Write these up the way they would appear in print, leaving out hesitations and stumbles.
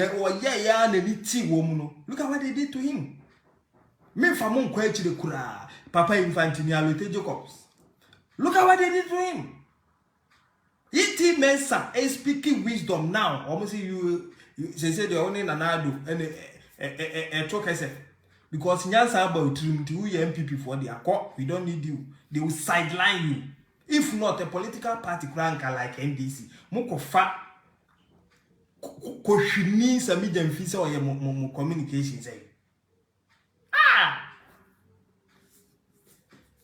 ya na ni ti wo mu no. Look at what they did to him. Me fa mo nkwa echi de kura. Papa Infantini Alote Jacobs. Look at what they did to him. E.T. Mensah is speaking wisdom now. Almost you say the only nanado and talk I said. Because Nyansa about you NPP for the accord, we don't need you. They will sideline you. If not a political party cranker like NDC, moko fa ko shini sa medium fisa or your communication say.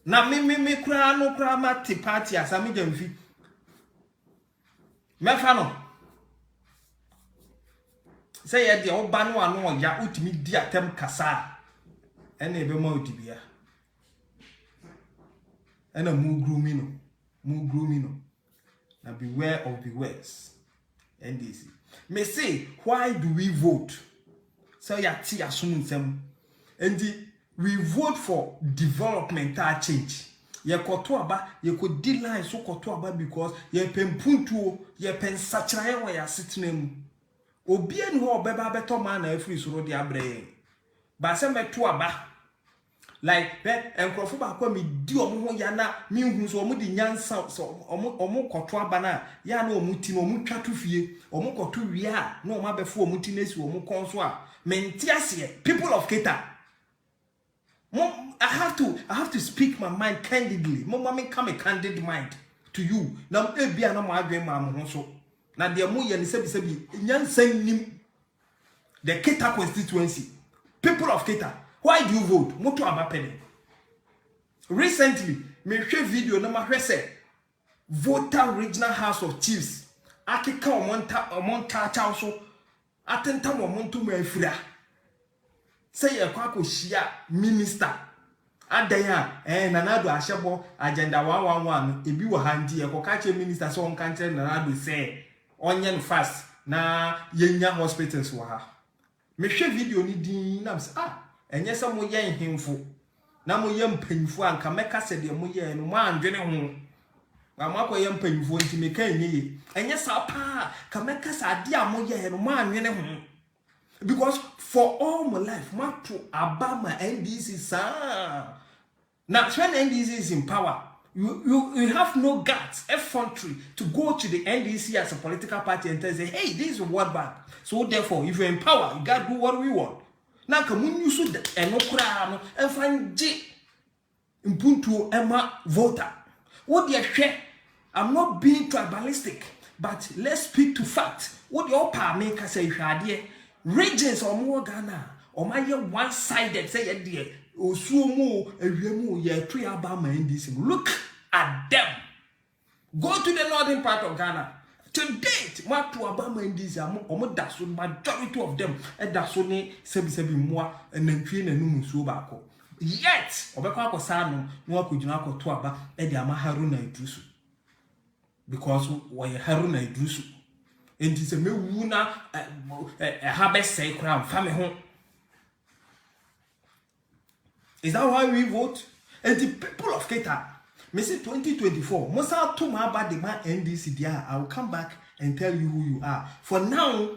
Na me kura no kura mati party as a medium fi. Me fa no. Say ya de oba no ano ya utimi di atem kasa. Ene ebe ma odibia. Ena mu grooming no. Now beware of the words. NDC. Me say, why do we vote? So ya ti asun nsem. And we vote for developmental change. Ye koto aba, ye ko di line so koto aba because ye pempuntuo, ye pen sachraye wa ya sitnemu. Obi en ho obeba beto man na afri soro de abre. Ba se meto aba. Like enkrofo ba kwa me di omo ho ya na me hu so omo di nyansa so omo koto aba na ya na omo ti no omo twa to fie omo koto wi a na omo abefo omo ti nesi omo konso a menti ase people of Keta. I have to speak my mind candidly. Mama me come a candid mind to you. Now e bia na mo adwen ma mo so. Na de mo ye ne sebi nyansan nim the Keta constituency. People of Keta, why do you vote? Moto abapene. Recently, me share video na ma hwese voter regional house of chiefs. Akeka omonta cha so atenta omonto ma afira. Say a kwako shia minister adaya nanado ashebo agenda 111 ebi wo handi e kokache minister so on kanche nanado say onye fast na yenya hospitals wo ha me hwe video ni din na say enye se mo ye hemfo na mo ye mpanfo anka meka se de mo ye no mo andwene ho ba mo akoye mpanfo nti me kan enye sa pa ka meka sa ade a mo ye no mo andwene ho. Because for all my life, ma to Obama NDC sir. Now when NDC is in power, you have no guts, effrontery to go to the NDC as a political party and say, hey, this is what bad. So therefore, if you're in power, you gotta do what we want. Now come on, you should and no crowd and find J impunto Emma voter. What they share? I'm not being tribalistic, but let's speak to fact. What the upper maker say shadie. Regions or more Ghana or my one-sided say dear Osuomo Ewiemu ye three Obama NDC. Look at them. Go to the northern part of Ghana. To date, what to Obama NDC omo daso majority of them and daso ne sebi moa and then train and no musuo bako. Yet obekwa ko sano no akojina ko to aba e de ama Haruna Idrisu. Because we Haruna Idrisu. And it's a me wuna harvest say crown family home. Is that why we vote? And the people of Keta, me say 2024, Mosa to my bad the man NDC there. I will come back and tell you who you are. For now,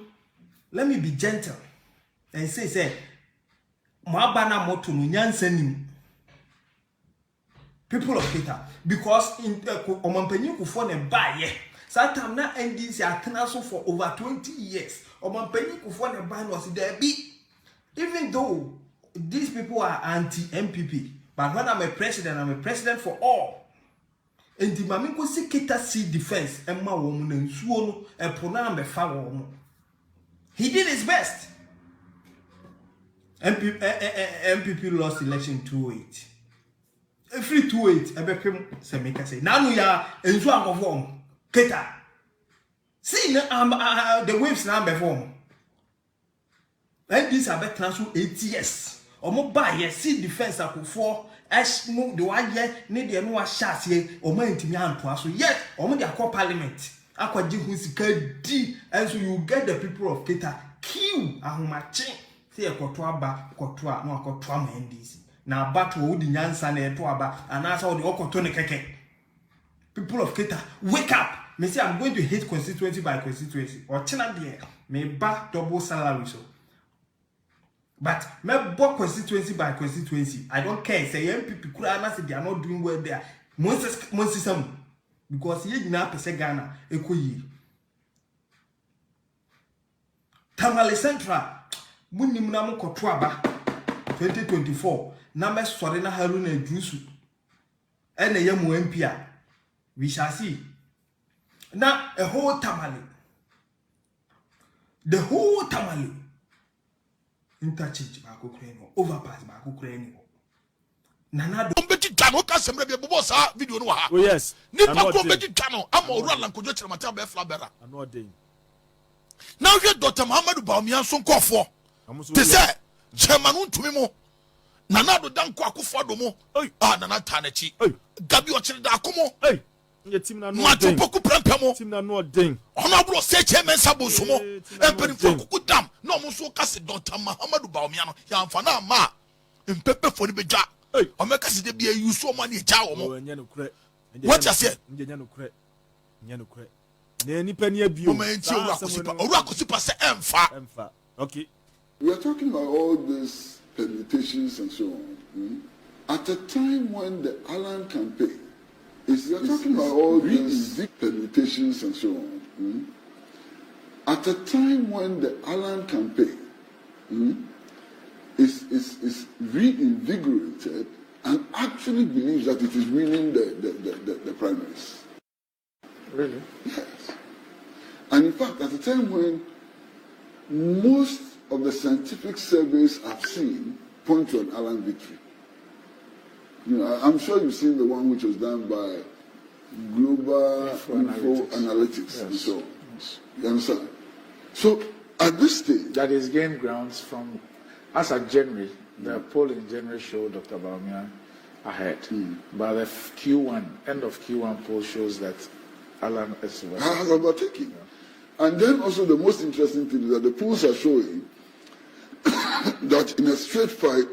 let me be gentle and say, Mabana moto nyansenim. People of Keta, because in Omanpenyu kufo ne baye. Satam na NDC atena for over 20 years. Omanpenyi kufo ne ban was there be. Even though these people are anti-NPP, but when I'm a president for all. And the maminko si Keta see defense emma woman and suono e pona me fa woman. He did his best. NPP lost election 2-8. Every 2-8 ebepem se make say nanu ya enzu agovom Keta. See the waves now before. And these are better than 8 years. Omo buy ye see defense akufo as no the one year need the no shots here or man to me anto so yet omo the akwa parliament akwaji hu sika di and so you get the people of Keta kill ahomache say ekoto aba koto a no akoto am NDC na battle wo di nyansa na eto aba anasa wo de okoto ne keke. People of Keta, wake up. me say I'm going to hit constituency by constituency. Or china there, me back double salary so. But me book constituency by constituency. I don't care. Say NPP say they are not doing well there. Most because ye na pese Ghana ekoyi. Tamale Central munim na mo koto aba 2024 na me sore na Haruna Idrisu ene ye mo MP a we shall see. Now a whole tamale, the whole tamale interchange back Ukraine overpass back Ukraine. Nana don't bet it down. Okay, some rebel boss video no ha. Oh yes. Nipa don't bet it down. I'm all run and could just matter be flabera. I'm not doing. Now you Dr. Muhammad Bawumia son call for. They say Chairman to me mo. Nana do dan kwa kufa do mo. Nana tanechi. Gabi ochire da akomo. Hey. Your team na no Matu poku prampamo. Team na no ding. Honorable say chairman sabo sumo. Emperi kuku dam. No mo so kase Dr. Muhammad Bawumia no. Ya amfana ma. Mpepe for the beja. O make kase de bia you so money ja o mo. What you say? Nya no kre. Nya no kre. Na nipa ni abio. O man ti owura kosipa se emfa. Okay. We are talking about all these permutations and so on. At a time when the Allen campaign is talking about all these permutations and so on. At a time when the Allen campaign is reinvigorated and actually believes that it is winning the primaries. Really? Yes. And in fact, at a time when most of the scientific surveys I've seen point to an Allen victory. You know, I'm sure you've seen the one which was done by Global Info Analytics and so on. Yes. You understand? So at this stage, That is gained grounds from, as at January, the poll in January showed Dr. Bawumia ahead. But the Q1, end of Q1 poll shows that Allen is has overtaken. And then also the most interesting thing is that the polls are showing that in a straight fight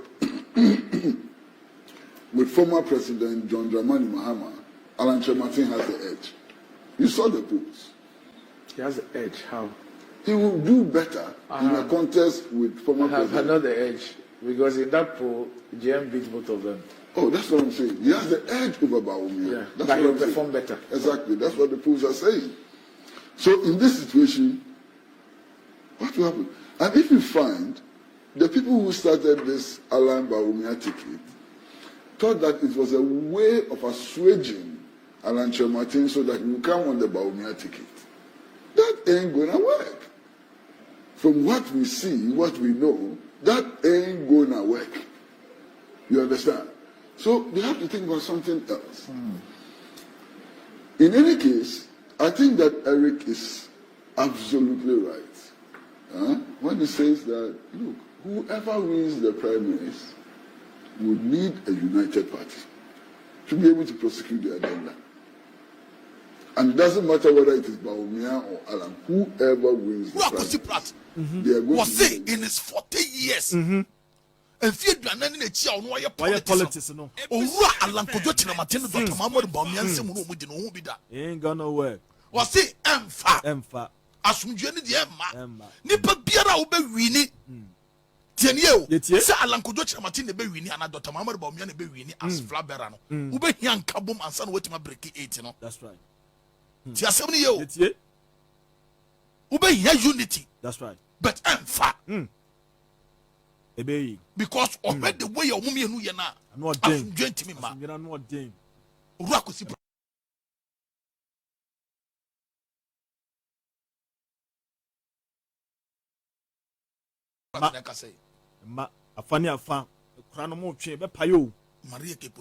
with former President John Dramani Mahama, Alan Martin has the edge. You saw the polls. He has the edge. How? He will do better in a contest with former President. Not the edge, because in that poll, GM beat both of them. Oh, that's what I'm saying. He has the edge over Bawumia. Yeah, that's but what he'll I'm saying. perform better. Exactly. That's what the polls are saying. So in this situation, what will happen? And if you find the people who started this Alan Bawumia ticket thought that it was a way of assuaging Alan Martin so that he will come on the Bawumia ticket, that ain't gonna work. From what we see, what we know, that ain't gonna work. You understand? So they have to think about something else. In any case, I think that Eric is absolutely right when he says that, look, whoever wins the primaries would need a united party to be able to prosecute the agenda. And it doesn't matter whether it is Bawumia or Alan, whoever wins the primaries, they are going was to say in his 40 years. And fear Granani Chia no politics no. Owura Alan Kojo Chinamatino Dr. Muhammad Bawumia nsem no mu di no ho bi da. Ain't gonna work. Was say Emfa. Asumdwe ne de emma. Nipa biara wo be wini. Tienie o. Say Alan Kojo Chinamatino ne be wini ana Dr. Muhammad Bawumia ne be wini as flabera no. Wo be hia nkabom ansa no wetima break 8 no. That's right. Ti asem ne ye o. Yetie. Wo be hia unity. That's right. But emfa. Ebe. Because already the way your mummy enu ye na. No ding. Asumdwe ntimi ma. Asumdwe no ding. Owura kosi Ma afani afa kura no mo twe be payo Maria Kepo